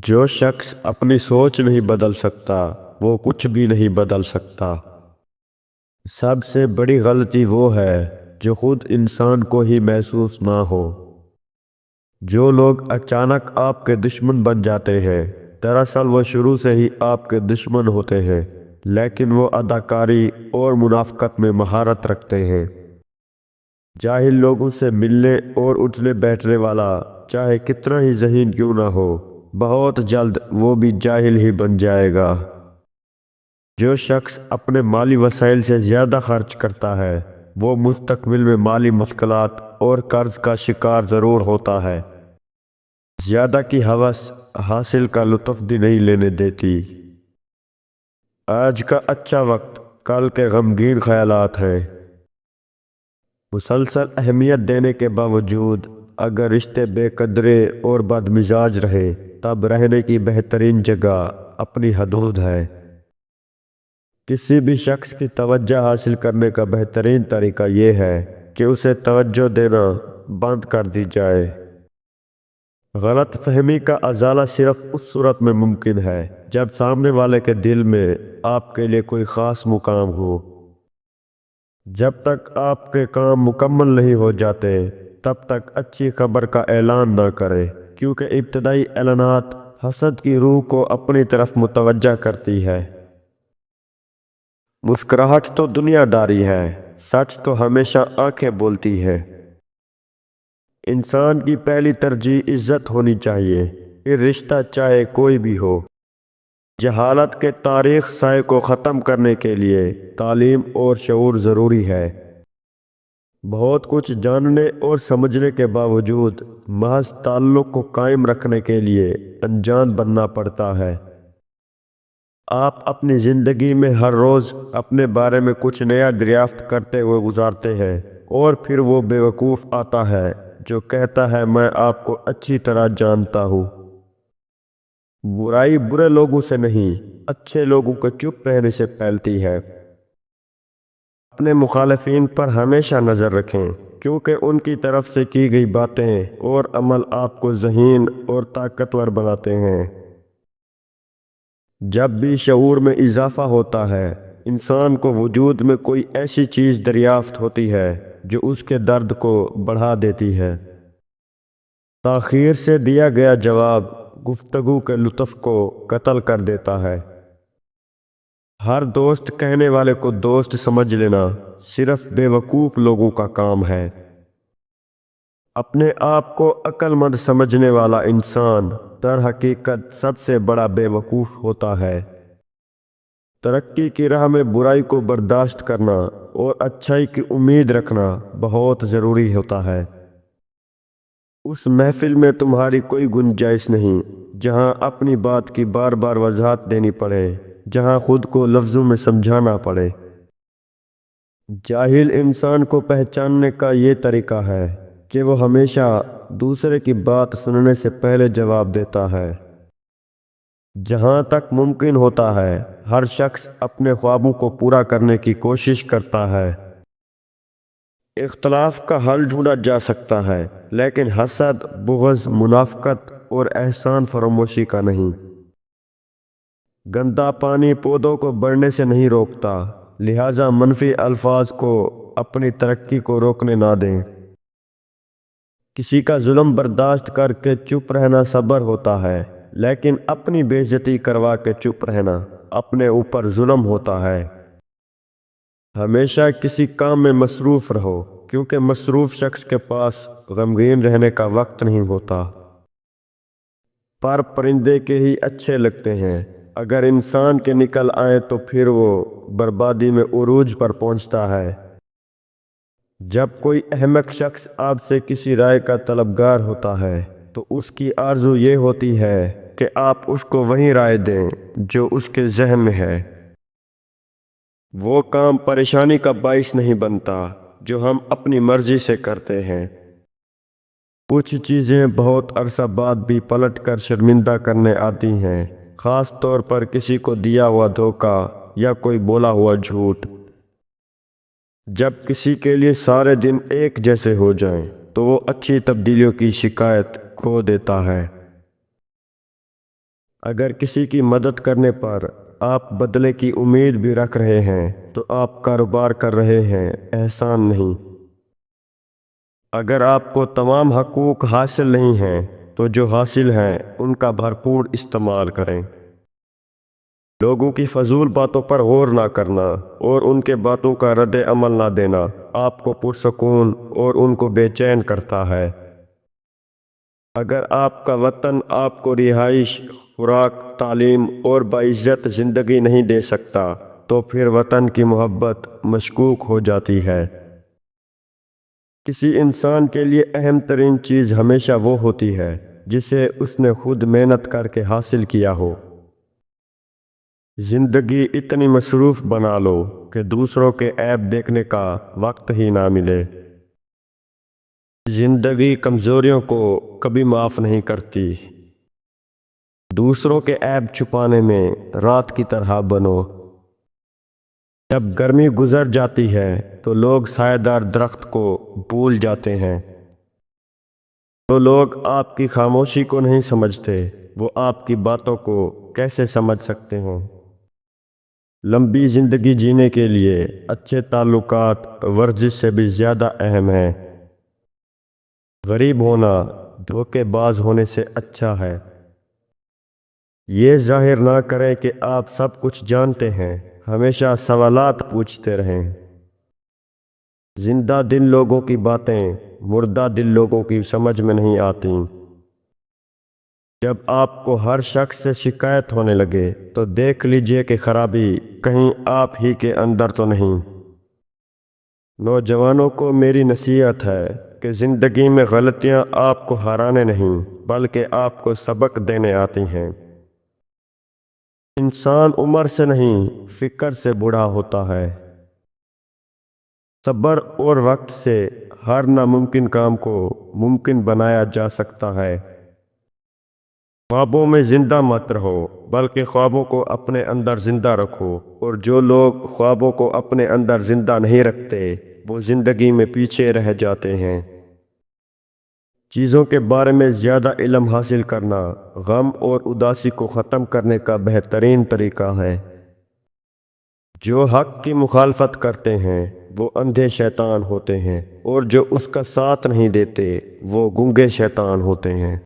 جو شخص اپنی سوچ نہیں بدل سکتا وہ کچھ بھی نہیں بدل سکتا۔ سب سے بڑی غلطی وہ ہے جو خود انسان کو ہی محسوس نہ ہو۔ جو لوگ اچانک آپ کے دشمن بن جاتے ہیں دراصل وہ شروع سے ہی آپ کے دشمن ہوتے ہیں، لیکن وہ اداکاری اور منافقت میں مہارت رکھتے ہیں۔ جاہل لوگوں سے ملنے اور اٹھنے بیٹھنے والا چاہے کتنا ہی ذہین کیوں نہ ہو، بہت جلد وہ بھی جاہل ہی بن جائے گا۔ جو شخص اپنے مالی وسائل سے زیادہ خرچ کرتا ہے وہ مستقبل میں مالی مشکلات اور قرض کا شکار ضرور ہوتا ہے۔ زیادہ کی ہوس حاصل کا لطف بھی نہیں لینے دیتی۔ آج کا اچھا وقت کل کے غمگین خیالات ہیں۔ مسلسل اہمیت دینے کے باوجود اگر رشتے بے قدرے اور بدمزاج رہے تب رہنے کی بہترین جگہ اپنی حدود ہے۔ کسی بھی شخص کی توجہ حاصل کرنے کا بہترین طریقہ یہ ہے کہ اسے توجہ دینا بند کر دی جائے۔ غلط فہمی کا ازالہ صرف اس صورت میں ممکن ہے جب سامنے والے کے دل میں آپ کے لیے کوئی خاص مقام ہو۔ جب تک آپ کے کام مکمل نہیں ہو جاتے تب تک اچھی خبر کا اعلان نہ کریں، کیونکہ ابتدائی اعلانات حسد کی روح کو اپنی طرف متوجہ کرتی ہے۔ مسکراہٹ تو دنیا داری ہے، سچ تو ہمیشہ آنکھیں بولتی ہے۔ انسان کی پہلی ترجیح عزت ہونی چاہیے، پھر رشتہ چاہے کوئی بھی ہو۔ جہالت کے تاریخ سائے کو ختم کرنے کے لیے تعلیم اور شعور ضروری ہے۔ بہت کچھ جاننے اور سمجھنے کے باوجود محض تعلق کو قائم رکھنے کے لیے انجان بننا پڑتا ہے۔ آپ اپنی زندگی میں ہر روز اپنے بارے میں کچھ نیا دریافت کرتے ہوئے گزارتے ہیں، اور پھر وہ بیوقوف آتا ہے جو کہتا ہے میں آپ کو اچھی طرح جانتا ہوں۔ برائی برے لوگوں سے نہیں، اچھے لوگوں کے چپ رہنے سے پھیلتی ہے۔ اپنے مخالفین پر ہمیشہ نظر رکھیں، کیونکہ ان کی طرف سے کی گئی باتیں اور عمل آپ کو ذہین اور طاقتور بناتے ہیں۔ جب بھی شعور میں اضافہ ہوتا ہے انسان کو وجود میں کوئی ایسی چیز دریافت ہوتی ہے جو اس کے درد کو بڑھا دیتی ہے۔ تاخیر سے دیا گیا جواب گفتگو کے لطف کو قتل کر دیتا ہے۔ ہر دوست کہنے والے کو دوست سمجھ لینا صرف بے وقوف لوگوں کا کام ہے۔ اپنے آپ کو عقل مند سمجھنے والا انسان در حقیقت سب سے بڑا بے وقوف ہوتا ہے۔ ترقی کی راہ میں برائی کو برداشت کرنا اور اچھائی کی امید رکھنا بہت ضروری ہوتا ہے۔ اس محفل میں تمہاری کوئی گنجائش نہیں جہاں اپنی بات کی بار بار وضاحت دینی پڑے، جہاں خود کو لفظوں میں سمجھانا پڑے۔ جاہل انسان کو پہچاننے کا یہ طریقہ ہے کہ وہ ہمیشہ دوسرے کی بات سننے سے پہلے جواب دیتا ہے۔ جہاں تک ممکن ہوتا ہے ہر شخص اپنے خوابوں کو پورا کرنے کی کوشش کرتا ہے۔ اختلاف کا حل ڈھونڈا جا سکتا ہے، لیکن حسد، بغض، منافقت اور احسان فراموشی کا نہیں۔ گندا پانی پودوں کو بڑھنے سے نہیں روکتا، لہٰذا منفی الفاظ کو اپنی ترقی کو روکنے نہ دیں۔ کسی کا ظلم برداشت کر کے چپ رہنا صبر ہوتا ہے، لیکن اپنی بے عزتی کروا کے چپ رہنا اپنے اوپر ظلم ہوتا ہے۔ ہمیشہ کسی کام میں مصروف رہو، کیونکہ مصروف شخص کے پاس غمگین رہنے کا وقت نہیں ہوتا۔ پر پرندے کے ہی اچھے لگتے ہیں، اگر انسان کے نکل آئیں تو پھر وہ بربادی میں عروج پر پہنچتا ہے۔ جب کوئی احمق شخص آپ سے کسی رائے کا طلبگار ہوتا ہے تو اس کی آرزو یہ ہوتی ہے کہ آپ اس کو وہی رائے دیں جو اس کے ذہن میں ہے۔ وہ کام پریشانی کا باعث نہیں بنتا جو ہم اپنی مرضی سے کرتے ہیں۔ کچھ چیزیں بہت عرصہ بعد بھی پلٹ کر شرمندہ کرنے آتی ہیں، خاص طور پر کسی کو دیا ہوا دھوکہ یا کوئی بولا ہوا جھوٹ۔ جب کسی کے لیے سارے دن ایک جیسے ہو جائیں تو وہ اچھی تبدیلیوں کی شکایت کھو دیتا ہے۔ اگر کسی کی مدد کرنے پر آپ بدلے کی امید بھی رکھ رہے ہیں تو آپ کاروبار کر رہے ہیں، احسان نہیں۔ اگر آپ کو تمام حقوق حاصل نہیں ہیں تو جو حاصل ہیں ان کا بھرپور استعمال کریں۔ لوگوں کی فضول باتوں پر غور نہ کرنا اور ان کے باتوں کا رد عمل نہ دینا آپ کو پرسکون اور ان کو بے چین کرتا ہے۔ اگر آپ کا وطن آپ کو رہائش، خوراک، تعلیم اور باعزت زندگی نہیں دے سکتا تو پھر وطن کی محبت مشکوک ہو جاتی ہے۔ کسی انسان کے لیے اہم ترین چیز ہمیشہ وہ ہوتی ہے جسے اس نے خود محنت کر کے حاصل کیا ہو۔ زندگی اتنی مصروف بنا لو کہ دوسروں کے عیب دیکھنے کا وقت ہی نہ ملے۔ زندگی کمزوریوں کو کبھی معاف نہیں کرتی۔ دوسروں کے عیب چھپانے میں رات کی طرح بنو۔ جب گرمی گزر جاتی ہے تو لوگ سایہ دار درخت کو بھول جاتے ہیں۔ تو لوگ آپ کی خاموشی کو نہیں سمجھتے، وہ آپ کی باتوں کو کیسے سمجھ سکتے ہیں؟ لمبی زندگی جینے کے لیے اچھے تعلقات ورزش سے بھی زیادہ اہم ہیں۔ غریب ہونا دھوکے باز ہونے سے اچھا ہے۔ یہ ظاہر نہ کریں کہ آپ سب کچھ جانتے ہیں، ہمیشہ سوالات پوچھتے رہیں۔ زندہ دل لوگوں کی باتیں مردہ دل لوگوں کی سمجھ میں نہیں آتی۔ جب آپ کو ہر شخص سے شکایت ہونے لگے تو دیکھ لیجئے کہ خرابی کہیں آپ ہی کے اندر تو نہیں۔ نوجوانوں کو میری نصیحت ہے کہ زندگی میں غلطیاں آپ کو ہرانے نہیں بلکہ آپ کو سبق دینے آتی ہیں۔ انسان عمر سے نہیں فکر سے بوڑھا ہوتا ہے۔ صبر اور وقت سے ہر ناممکن کام کو ممکن بنایا جا سکتا ہے۔ خوابوں میں زندہ مت رہو بلکہ خوابوں کو اپنے اندر زندہ رکھو، اور جو لوگ خوابوں کو اپنے اندر زندہ نہیں رکھتے وہ زندگی میں پیچھے رہ جاتے ہیں۔ چیزوں کے بارے میں زیادہ علم حاصل کرنا غم اور اداسی کو ختم کرنے کا بہترین طریقہ ہے۔ جو حق کی مخالفت کرتے ہیں وہ اندھے شیطان ہوتے ہیں، اور جو اس کا ساتھ نہیں دیتے وہ گونگے شیطان ہوتے ہیں۔